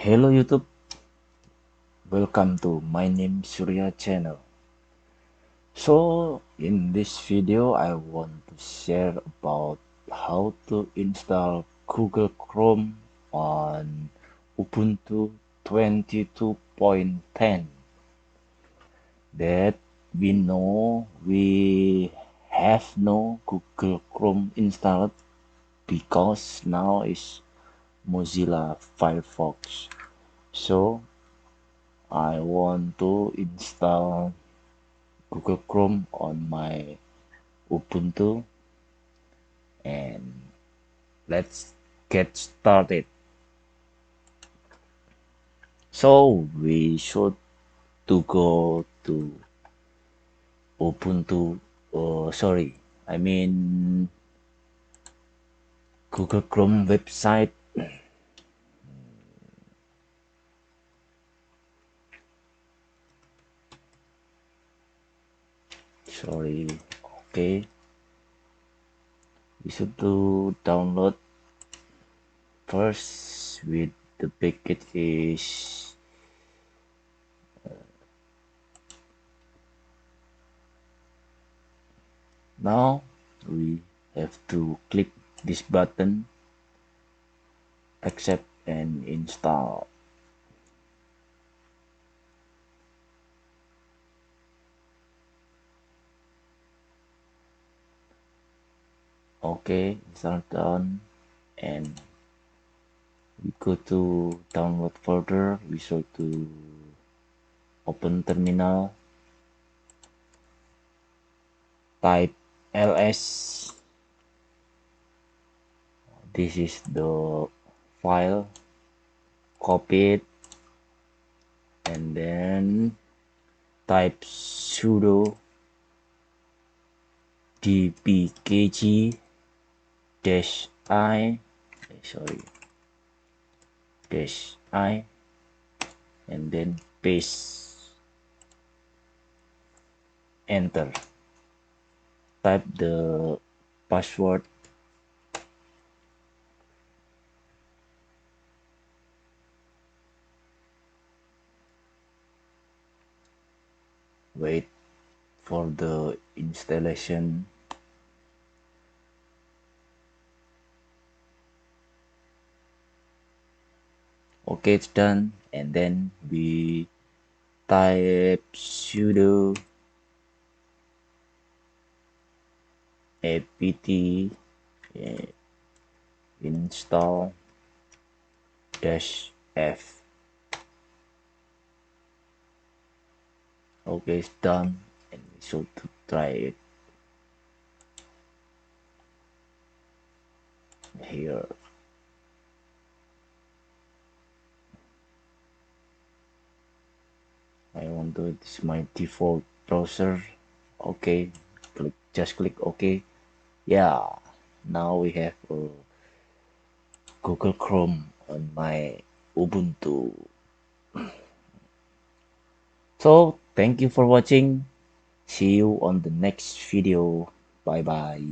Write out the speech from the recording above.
Hello YouTube, welcome to my name Surya channel. So in this video I want to share about how to install Google Chrome on Ubuntu 22.10 that we know we have no Google Chrome installed because now is Mozilla Firefox. So I want to install Google Chrome on my Ubuntu and let's get started. So we should to go to Ubuntu, sorry, I mean Google Chrome website. Sorry, okay. We should to download first with the package is now we have to click this button accept and install. Okay, install done and we go to download folder. We should to open terminal, type ls. This is the file, copy it and then type sudo dpkg dash I sorry dash I and then paste, enter, type the password, wait for the installation. Okay, it's done and then we type sudo apt install dash f. Okay, it's done and we should try it here. I want to, it's my default browser. Okay, just click OK. Yeah, now we have Google Chrome on my Ubuntu. So thank you for watching. See you on the next video. Bye bye.